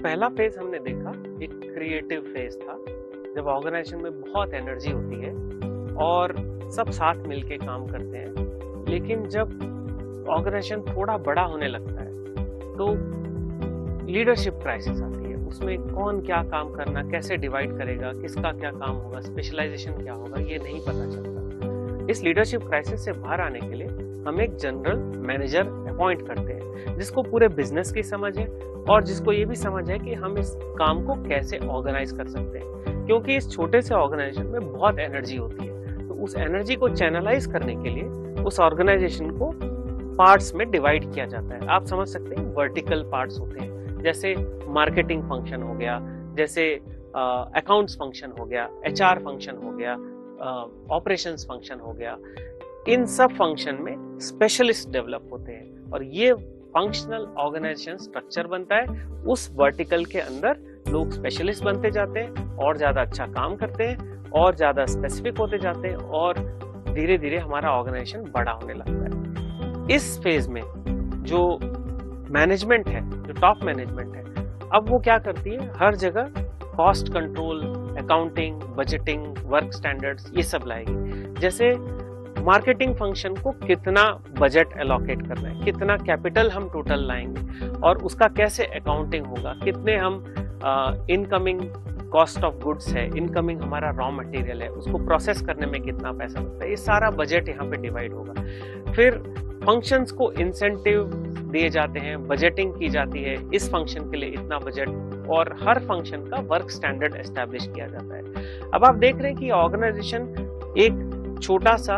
पहला फेज हमने देखा एक क्रिएटिव फेज था, जब ऑर्गेनाइजेशन में बहुत एनर्जी होती है और सब साथ मिलके काम करते हैं। लेकिन जब ऑर्गेनाइजेशन थोड़ा बड़ा होने लगता है तो लीडरशिप क्राइसिस आती है। उसमें कौन क्या काम करना, कैसे डिवाइड करेगा, किसका क्या काम होगा, स्पेशलाइजेशन क्या होगा, ये नहीं पता चलता। इस लीडरशिप क्राइसिस से बाहर आने के लिए हम एक जनरल मैनेजर अपॉइंट करते हैं, जिसको पूरे बिजनेस की समझ है और जिसको ये भी समझ है कि हम इस काम को कैसे ऑर्गेनाइज कर सकते हैं। क्योंकि इस छोटे से ऑर्गेनाइजेशन में बहुत एनर्जी होती है, तो उस एनर्जी को चैनलाइज करने के लिए उस ऑर्गेनाइजेशन को पार्ट्स में डिवाइड किया जाता है। आप समझ सकते हैं वर्टिकल पार्ट्स होते हैं, जैसे मार्केटिंग फंक्शन हो गया, जैसे अकाउंट्स फंक्शन हो गया, एचआर फंक्शन हो गया, ऑपरेशंस फंक्शन हो गया। इन सब फंक्शन में स्पेशलिस्ट डेवलप होते हैं और ये फंक्शनल ऑर्गेनाइजेशन स्ट्रक्चर बनता है। उस वर्टिकल के अंदर लोग स्पेशलिस्ट बनते जाते हैं और ज्यादा अच्छा काम करते हैं और ज्यादा स्पेसिफिक होते जाते हैं और धीरे धीरे हमारा ऑर्गेनाइजेशन बड़ा होने लगता है। इस फेज में जो मैनेजमेंट है, जो टॉप मैनेजमेंट है, अब वो क्या करती है, हर जगह cost control, accounting, budgeting, work standards, ये सब लाएगी। जैसे मार्केटिंग फंक्शन को कितना बजट एलोकेट करना है, कितना कैपिटल हम टोटल लाएंगे और उसका कैसे अकाउंटिंग होगा, कितने हम इनकमिंग कॉस्ट ऑफ गुड्स है, इनकमिंग हमारा रॉ मटेरियल है, उसको प्रोसेस करने में कितना पैसा लगता है, ये सारा बजट यहाँ पे डिवाइड होगा। फिर फंक्शंस को इंसेंटिव दिए जाते हैं, बजटिंग की जाती है, इस फंक्शन के लिए इतना बजट, और हर फंक्शन का वर्क स्टैंडर्ड एस्टैब्लिश किया जाता है। अब आप देख रहे हैं कि ऑर्गेनाइजेशन एक छोटा सा,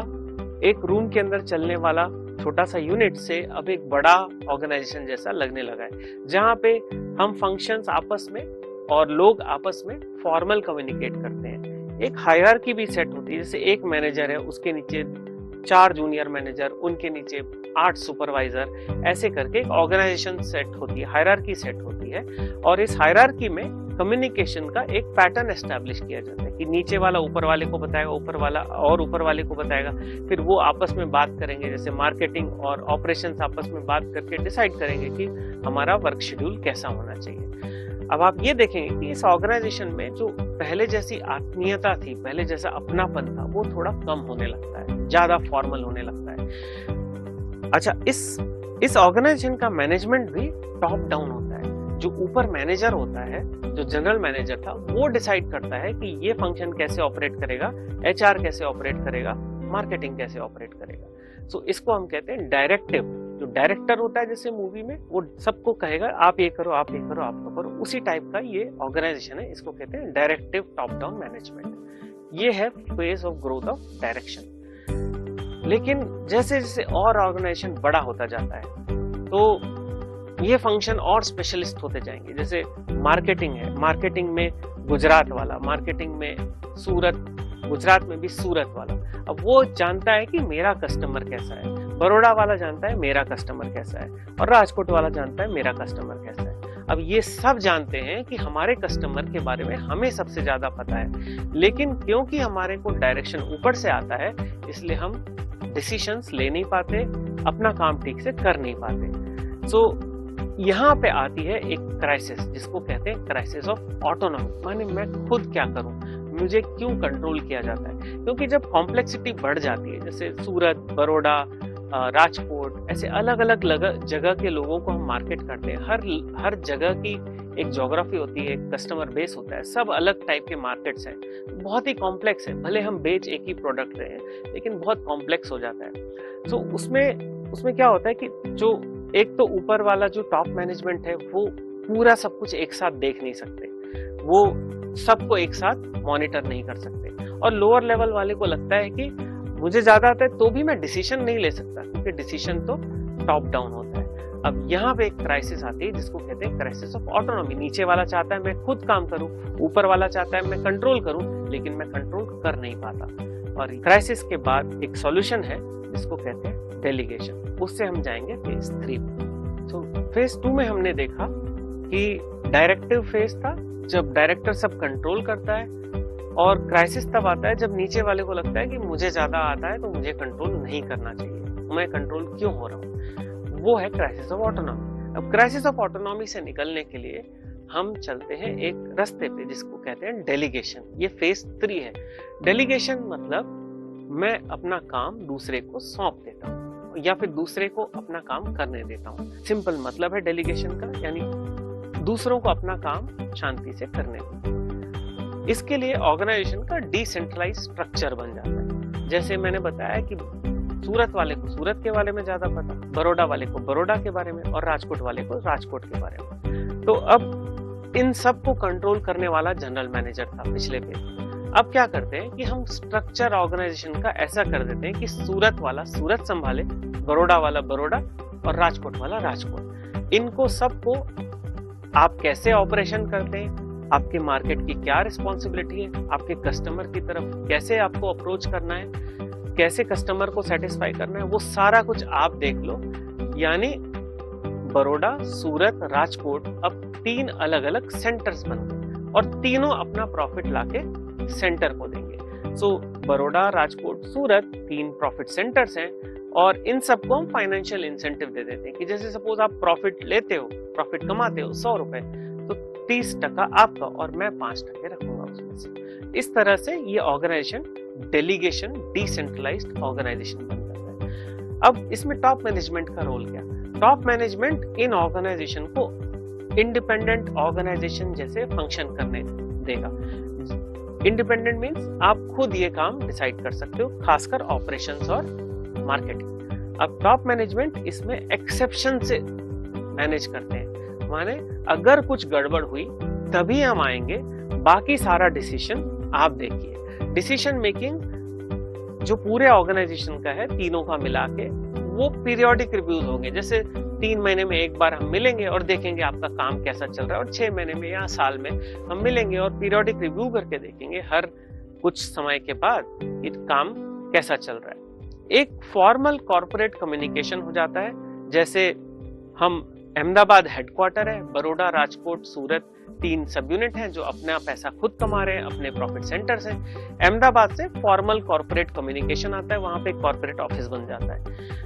एक रूम के अंदर चलने वाला छोटा सा यूनिट से अब एक बड़ा ऑर्गेनाइजेशन जैसा लगने लगा है, जहां पे हम फंक्शंस आपस में और लोग आपस में फॉर्मल कम्युनिकेट करते हैं। एक हायरार्की भी सेट होती है, जैसे एक मैनेजर है, उसके नीचे 4 जूनियर मैनेजर, उनके नीचे 8 सुपरवाइजर, ऐसे करके एक ऑर्गेनाइजेशन सेट होती है, हायरार्की सेट होती है। और इस हायरार्की में कम्युनिकेशन का एक पैटर्न एस्टैब्लिश किया जाता है कि नीचे वाला ऊपर वाले को बताएगा, ऊपर वाला और ऊपर वाले को बताएगा, फिर वो आपस में बात करेंगे, जैसे मार्केटिंग और ऑपरेशंस आपस में बात करके डिसाइड करेंगे कि हमारा वर्क शेड्यूल कैसा होना चाहिए। अब आप ये देखेंगे कि इस ऑर्गेनाइजेशन में जो पहले जैसी आत्मीयता थी, पहले जैसा अपनापन था, वो थोड़ा कम होने लगता है, ज्यादा फॉर्मल होने लगता है। अच्छा, इस ऑर्गेनाइजेशन का मैनेजमेंट भी टॉप डाउन होता है। जो ऊपर मैनेजर होता है, जो जनरल मैनेजर था, वो डिसाइड करता है कि ये फंक्शन कैसे ऑपरेट करेगा, एचआर कैसे ऑपरेट करेगा, मार्केटिंग कैसे ऑपरेट करेगा। सो इसको हम कहते हैं डायरेक्टिव। जो डायरेक्टर होता है जैसे मूवी में, वो सबको कहेगा आप ये करो, आप ये करो, आप वो करो, उसी टाइप का ये ऑर्गेनाइजेशन है। इसको कहते हैं डायरेक्टिव टॉप डाउन मैनेजमेंट। ये है phase of growth of direction. लेकिन जैसे जैसे और ऑर्गेनाइजेशन बड़ा होता जाता है तो ये फंक्शन और स्पेशलिस्ट होते जाएंगे। जैसे मार्केटिंग है, मार्केटिंग में गुजरात वाला, मार्केटिंग में सूरत, गुजरात में भी सूरत वाला। अब वो जानता है कि मेरा कस्टमर कैसा है, बड़ौदा वाला जानता है मेरा कस्टमर कैसा है, और राजकोट वाला जानता है मेरा कस्टमर कैसा है। अब ये सब जानते हैं कि हमारे कस्टमर के बारे में हमें सबसे ज्यादा पता है, लेकिन क्योंकि हमारे को डायरेक्शन ऊपर से आता है, इसलिए हम डिसीजंस ले नहीं पाते, अपना काम ठीक से कर नहीं पाते। सो यहाँ पे आती है एक क्राइसिस, जिसको कहते हैं क्राइसिस ऑफ ऑटोनॉमी। माने मैं खुद क्या करूं, मुझे क्यों कंट्रोल किया जाता है। क्योंकि जब कॉम्प्लेक्सिटी बढ़ जाती है, जैसे सूरत, बड़ौदा, राजकोट, ऐसे अलग अलग जगह के लोगों को हम मार्केट करते हैं। हर जगह की एक ज्योग्राफी होती है, एक कस्टमर बेस होता है, सब अलग टाइप के मार्केट्स हैं, बहुत ही कॉम्प्लेक्स है। भले हम बेच एक ही प्रोडक्ट रहे हैं, लेकिन बहुत कॉम्प्लेक्स हो जाता है। तो उसमें क्या होता है कि जो एक तो ऊपर वाला जो टॉप मैनेजमेंट है, वो पूरा सब कुछ एक साथ देख नहीं सकते, वो सबको एक साथ मॉनिटर नहीं कर सकते, और लोअर लेवल वाले को लगता है कि मुझे ज्यादा आता है तो भी मैं डिसीजन नहीं ले सकता, क्योंकि डिसीजन तो टॉप डाउन होता है। अब यहाँ पे एक क्राइसिस आती है, जिसको कहते हैं क्राइसिस ऑफ ऑटोनॉमी। नीचे वाला चाहता है मैं खुद काम करूं, ऊपर वाला चाहता है मैं कंट्रोल करूं, लेकिन मैं कंट्रोल कर नहीं पाता। और क्राइसिस के बाद एक सॉल्यूशन है, जिसको कहते हैं डेलीगेशन। उससे हम जाएंगे फेज 3 में। तो फेज 2 में हमने देखा कि डायरेक्टिव फेज था, जब डायरेक्टर सब कंट्रोल करता है, और क्राइसिस तब आता है जब नीचे वाले को लगता है कि मुझे ज्यादा आता है तो मुझे कंट्रोल नहीं करना चाहिए, मैं कंट्रोल क्यों हो रहा हूँ। वो है क्राइसिस ऑफ ऑटोनॉमी। अब क्राइसिस ऑफ ऑटोनॉमी से निकलने के लिए हम चलते हैं एक रास्ते पे जिसको कहते हैं डेलीगेशन। ये फेज 3 है। डेलीगेशन मतलब मैं अपना काम दूसरे को सौंप देता हूँ या फिर दूसरे को अपना काम करने देता हूँ। सिंपल मतलब है डेलीगेशन का, यानी दूसरों को अपना काम शांति से करने देता। इसके लिए ऑर्गेनाइजेशन का डिसेंट्रलाइज स्ट्रक्चर बन जाता है। जैसे मैंने बताया कि सूरत वाले को सूरत के बारे में ज्यादा पता, बड़ौदा वाले को बड़ौदा के बारे में और राजकोट वाले को राजकोट के बारे में। तो अब इन सब को कंट्रोल करने वाला जनरल मैनेजर था पिछले पे। अब क्या करते हैं कि हम स्ट्रक्चर ऑर्गेनाइजेशन का ऐसा कर देते हैं कि सूरत वाला सूरत संभाले, बड़ौदा वाला बड़ौदा और राजकोट वाला राजकोट। इनको सबको आप कैसे ऑपरेशन करते हैं, आपके मार्केट की क्या रिस्पॉन्सिबिलिटी है, आपके कस्टमर की तरफ कैसे आपको अप्रोच करना है, कैसे कस्टमर को सेटिस्फाई करना है, वो सारा कुछ आप देख लो। यानी बड़ौदा, सूरत, राजकोट अब 3 अलग अलग सेंटर्स बन गए और तीनों अपना प्रॉफिट लाके सेंटर को देंगे। सो बड़ौदा, राजकोट, सूरत 3 प्रॉफिट सेंटर्स हैं और इन सबको हम फाइनेंशियल इंसेंटिव दे देते हैं कि जैसे सपोज आप प्रॉफिट लेते हो, प्रॉफिट कमाते हो 100 रुपए, तो 30% आपका और मैं 5% रखूंगा उसमें से। इस तरह से ये ऑर्गेनाइजेशन डेलीगेशन डिसेंट्रलाइज्ड ऑर्गेनाइजेशन बन जाता है। अब इसमें टॉप मैनेजमेंट का रोल क्या? टॉप मैनेजमेंट इन ऑर्गेनाइजेशन को इंडिपेंडेंट ऑर्गेनाइजेशन जैसे फंक्शन करने देगा। इंडिपेंडेंट मीन्स आप खुद ये काम डिसाइड कर सकते हो, खासकर ऑपरेशंस और मार्केटिंग। अब टॉप मैनेजमेंट इसमें एक्सेप्शन से मैनेज करते हैं, माने अगर कुछ गड़बड़ हुई तभी हम आएंगे, बाकी सारा डिसीजन आप देखिए। डिसीजन मेकिंग जो पूरे ऑर्गेनाइजेशन का है, तीनों का मिला के, वो पीरियोडिक रिव्यूज होंगे। जैसे 3 महीने में एक बार हम मिलेंगे और देखेंगे आपका काम कैसा चल रहा है, और 6 महीने में या साल में हम मिलेंगे और पीरियोडिक रिव्यू करके देखेंगे हर कुछ समय के बाद ये काम कैसा चल रहा है। एक फॉर्मल कॉर्पोरेट कम्युनिकेशन हो जाता है। जैसे हम अहमदाबाद हेडक्वार्टर है, बड़ौदा, राजकोट, सूरत 3 सब यूनिट हैं जो अपना पैसा खुद कमा रहे हैं, अपने प्रॉफिट सेंटर्स हैं। अहमदाबाद से फॉर्मल कॉर्पोरेट कम्युनिकेशन आता है, वहां पे कॉर्पोरेट ऑफिस बन जाता है।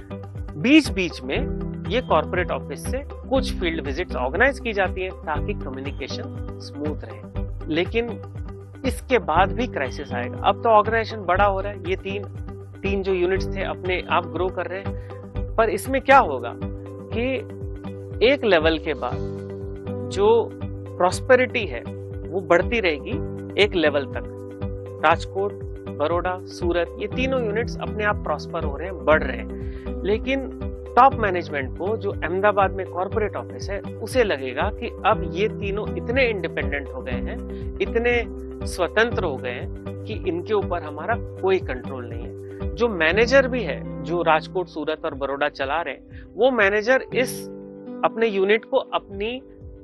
बीच बीच में ये कॉर्पोरेट ऑफिस से कुछ फील्ड विजिट्स ऑर्गेनाइज की जाती हैं ताकि कम्युनिकेशन स्मूथ रहे। लेकिन इसके बाद भी क्राइसिस आएगा। अब तो ऑर्गेनाइजेशन बड़ा हो रहा है, ये तीन जो यूनिट्स थे अपने आप ग्रो कर रहे हैं, पर इसमें क्या होगा कि एक लेवल के बाद जो प्रॉस्पेरिटी है वो बढ़ती रहेगी एक लेवल तक। राजकोट, बड़ौदा, सूरत ये तीनों यूनिट्स अपने आप प्रॉस्पर हो रहे हैं, बढ़ रहे हैं। लेकिन टॉप मैनेजमेंट को जो अहमदाबाद में कॉर्पोरेट ऑफिस है उसे लगेगा कि अब ये तीनों इतने इंडिपेंडेंट हो गए हैं, इतने स्वतंत्र हो गए हैं कि इनके ऊपर हमारा कोई कंट्रोल नहीं है। जो मैनेजर भी है जो राजकोट, सूरत और बड़ौदा चला रहे हैं, वो मैनेजर इस अपने यूनिट को अपनी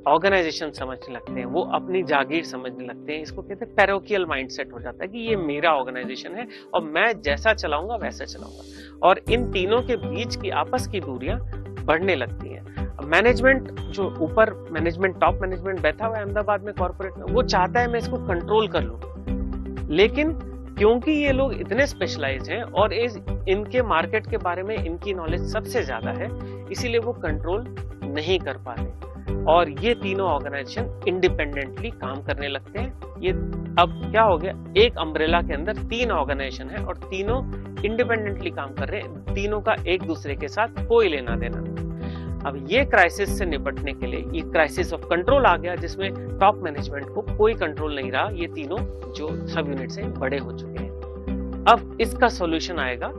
ऑर्गेनाइजेशन समझने लगते हैं, वो अपनी जागीर समझने लगते हैं। इसको कहते हैं पैरोकियल माइंडसेट हो जाता है कि ये मेरा ऑर्गेनाइजेशन है और मैं जैसा चलाऊंगा वैसा चलाऊंगा। और इन तीनों के बीच की आपस की दूरियां बढ़ने लगती हैं। मैनेजमेंट जो ऊपर मैनेजमेंट, टॉप मैनेजमेंट बैठा हुआ है अहमदाबाद में कॉर्पोरेट में, वो चाहता है मैं इसको कंट्रोल कर लूं, लेकिन क्योंकि ये लोग इतने स्पेशलाइज हैं और इनके मार्केट के बारे में इनकी नॉलेज सबसे ज्यादा है, इसीलिए वो कंट्रोल नहीं कर पाते और ये तीनों ऑर्गेनाइजेशन इंडिपेंडेंटली काम करने लगते हैं। ये अब क्या हो गया, एक अम्ब्रेला के अंदर 3 ऑर्गेनाइजेशन है और तीनों इंडिपेंडेंटली काम कर रहे हैं, तीनों का एक दूसरे के साथ कोई लेना देना नहीं। अब ये क्राइसिस से निपटने के लिए ये क्राइसिस ऑफ कंट्रोल आ गया, जिसमें टॉप मैनेजमेंट को कोई कंट्रोल नहीं रहा, ये तीनों जो सब यूनिट्स हैं बड़े हो चुके हैं। अब इसका सॉल्यूशन आएगा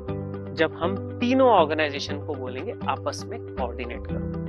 जब हम तीनों ऑर्गेनाइजेशन को बोलेंगे आपस में कोऑर्डिनेट करो।